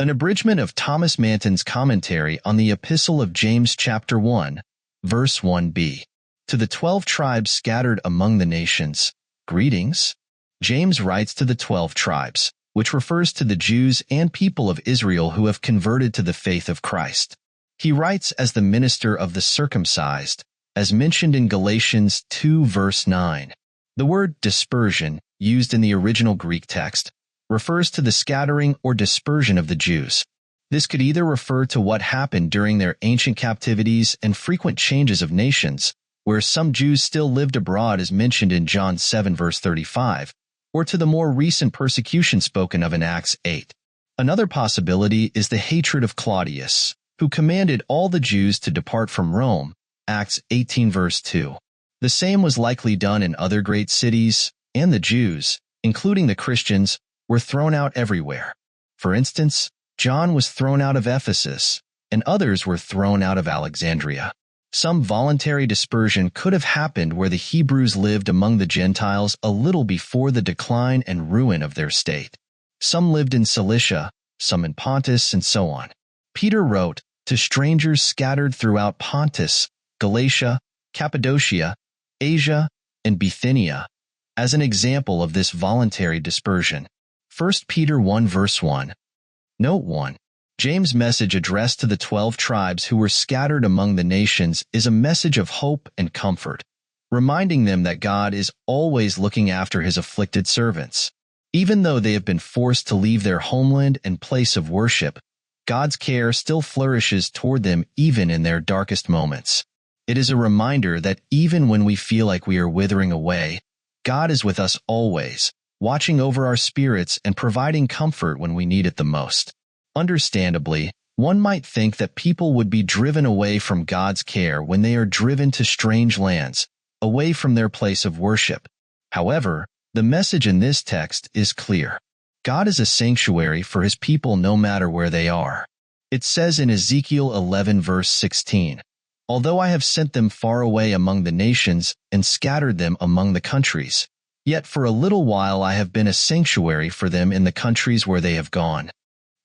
An abridgment of Thomas Manton's commentary on the Epistle of James chapter 1, verse 1b. To the 12 tribes scattered among the nations, greetings. James writes to the 12 tribes, which refers to the Jews and people of Israel who have converted to the faith of Christ. He writes as the minister of the circumcised, as mentioned in Galatians 2 verse 9. The word dispersion, used in the original Greek text, refers to the scattering or dispersion of the Jews. This could either refer to what happened during their ancient captivities and frequent changes of nations, where some Jews still lived abroad as mentioned in John 7 verse 35, or to the more recent persecution spoken of in Acts 8. Another possibility is the hatred of Claudius, who commanded all the Jews to depart from Rome, Acts 18 verse 2. The same was likely done in other great cities, and the Jews, including the Christians, were thrown out everywhere. For instance, John was thrown out of Ephesus, and others were thrown out of Alexandria. Some voluntary dispersion could have happened where the Hebrews lived among the Gentiles a little before the decline and ruin of their state. Some lived in Cilicia, some in Pontus, and so on. Peter wrote, to strangers scattered throughout Pontus, Galatia, Cappadocia, Asia, and Bithynia, as an example of this voluntary dispersion. 1 Peter 1 verse 1. Note 1. James' message addressed to the 12 tribes who were scattered among the nations is a message of hope and comfort, reminding them that God is always looking after his afflicted servants. Even though they have been forced to leave their homeland and place of worship, God's care still flourishes toward them even in their darkest moments. It is a reminder that even when we feel like we are withering away, God is with us always, watching over our spirits and providing comfort when we need it the most. Understandably, one might think that people would be driven away from God's care when they are driven to strange lands, away from their place of worship. However, the message in this text is clear. God is a sanctuary for his people no matter where they are. It says in Ezekiel 11 verse 16, although I have sent them far away among the nations and scattered them among the countries, yet for a little while I have been a sanctuary for them in the countries where they have gone.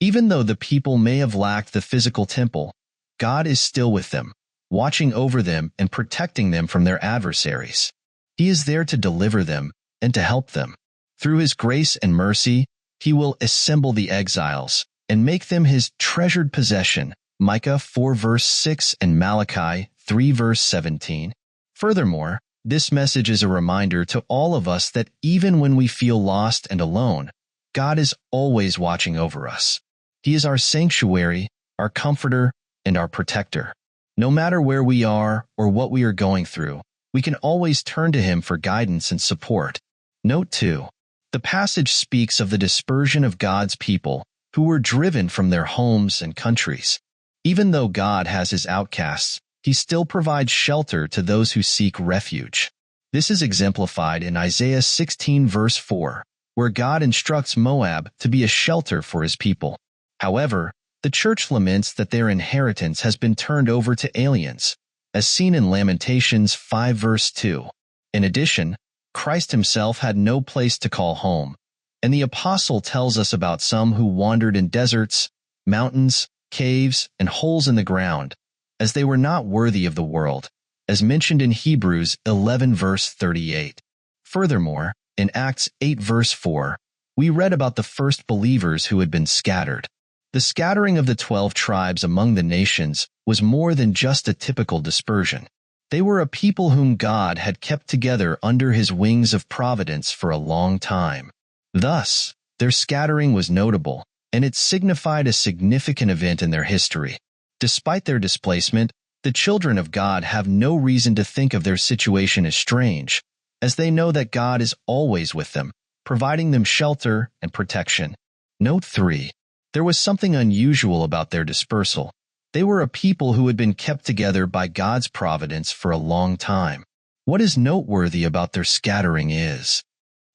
Even though the people may have lacked the physical temple, God is still with them, watching over them and protecting them from their adversaries. He is there to deliver them and to help them. Through his grace and mercy, he will assemble the exiles and make them his treasured possession. Micah 4 verse 6 and Malachi 3 verse 17. Furthermore, this message is a reminder to all of us that even when we feel lost and alone, God is always watching over us. He is our sanctuary, our comforter, and our protector. No matter where we are or what we are going through, we can always turn to him for guidance and support. Note 2. The passage speaks of the dispersion of God's people who were driven from their homes and countries. Even though God has his outcasts, he still provides shelter to those who seek refuge. This is exemplified in Isaiah 16 verse 4, where God instructs Moab to be a shelter for his people. However, the church laments that their inheritance has been turned over to aliens, as seen in Lamentations 5 verse 2. In addition, Christ himself had no place to call home, and the apostle tells us about some who wandered in deserts, mountains, caves, and holes in the ground, as they were not worthy of the world, as mentioned in Hebrews 11 verse 38. Furthermore, in Acts 8 verse 4, we read about the first believers who had been scattered. The scattering of the 12 tribes among the nations was more than just a typical dispersion. They were a people whom God had kept together under his wings of providence for a long time. Thus, their scattering was notable, and it signified a significant event in their history. Despite their displacement, the children of God have no reason to think of their situation as strange, as they know that God is always with them, providing them shelter and protection. Note 3. There was something unusual about their dispersal. They were a people who had been kept together by God's providence for a long time. What is noteworthy about their scattering is,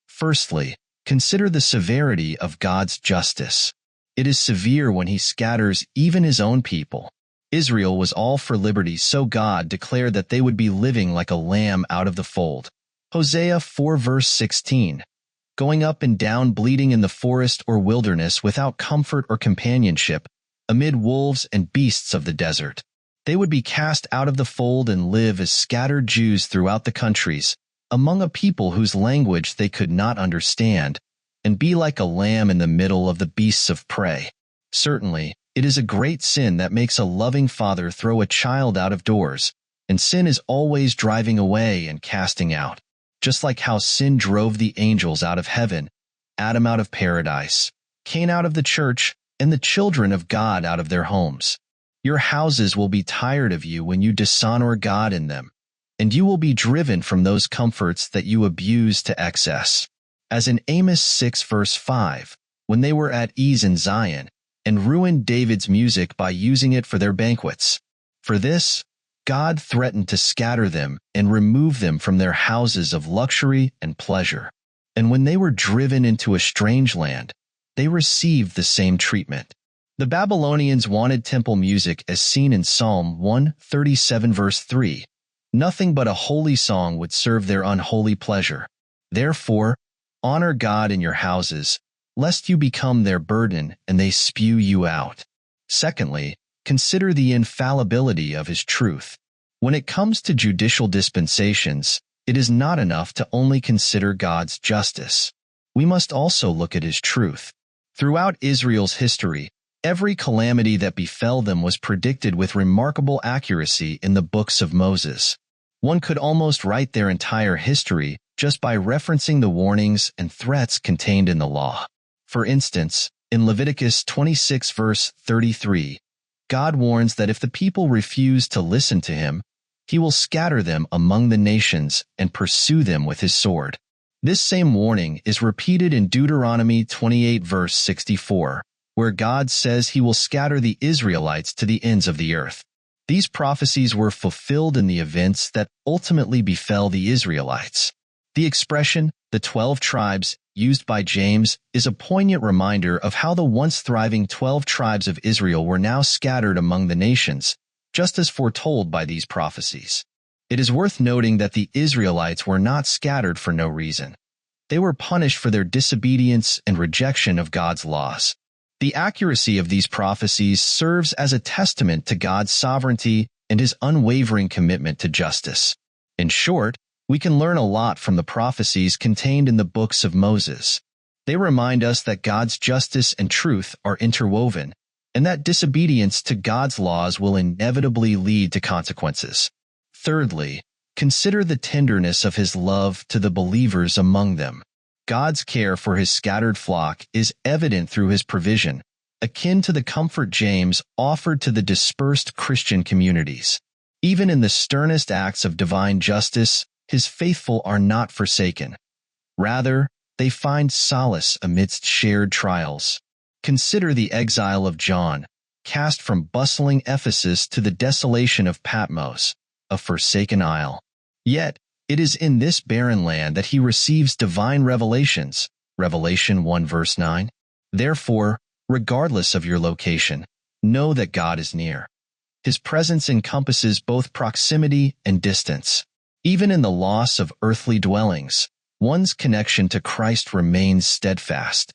firstly, consider the severity of God's justice. It is severe when he scatters even his own people. Israel was all for liberty, so God declared that they would be living like a lamb out of the fold. Hosea 4 verse 16. going up and down bleeding in the forest or wilderness without comfort or companionship, amid wolves and beasts of the desert. They would be cast out of the fold and live as scattered Jews throughout the countries, among a people whose language they could not understand, and be like a lamb in the middle of the beasts of prey. Certainly, it is a great sin that makes a loving father throw a child out of doors, and sin is always driving away and casting out. Just like how sin drove the angels out of heaven, Adam out of paradise, Cain out of the church, and the children of God out of their homes. Your houses will be tired of you when you dishonor God in them, and you will be driven from those comforts that you abuse to excess. As in Amos 6 verse 5, when they were at ease in Zion, and ruined David's music by using it for their banquets. For this, God threatened to scatter them and remove them from their houses of luxury and pleasure. And when they were driven into a strange land, they received the same treatment. The Babylonians wanted temple music as seen in Psalm 137 verse 3. Nothing but a holy song would serve their unholy pleasure. Therefore, honor God in your houses, lest you become their burden and they spew you out. Secondly, consider the infallibility of his truth. When it comes to judicial dispensations, it is not enough to only consider God's justice. We must also look at his truth. Throughout Israel's history, every calamity that befell them was predicted with remarkable accuracy in the books of Moses. One could almost write their entire history just by referencing the warnings and threats contained in the law. For instance, in Leviticus 26 verse 33, God warns that if the people refuse to listen to him, he will scatter them among the nations and pursue them with his sword. This same warning is repeated in Deuteronomy 28 verse 64, where God says he will scatter the Israelites to the ends of the earth. These prophecies were fulfilled in the events that ultimately befell the Israelites. The expression, the 12 tribes, used by James, is a poignant reminder of how the once thriving 12 tribes of Israel were now scattered among the nations, just as foretold by these prophecies. It is worth noting that the Israelites were not scattered for no reason. They were punished for their disobedience and rejection of God's laws. The accuracy of these prophecies serves as a testament to God's sovereignty and his unwavering commitment to justice. In short, we can learn a lot from the prophecies contained in the books of Moses. They remind us that God's justice and truth are interwoven, and that disobedience to God's laws will inevitably lead to consequences. Thirdly, consider the tenderness of his love to the believers among them. God's care for his scattered flock is evident through his provision, akin to the comfort James offered to the dispersed Christian communities. Even in the sternest acts of divine justice, his faithful are not forsaken. Rather, they find solace amidst shared trials. Consider the exile of John, cast from bustling Ephesus to the desolation of Patmos, a forsaken isle. Yet, it is in this barren land that he receives divine revelations, Revelation 1 verse 9. Therefore, regardless of your location, know that God is near. His presence encompasses both proximity and distance. Even in the loss of earthly dwellings, one's connection to Christ remains steadfast.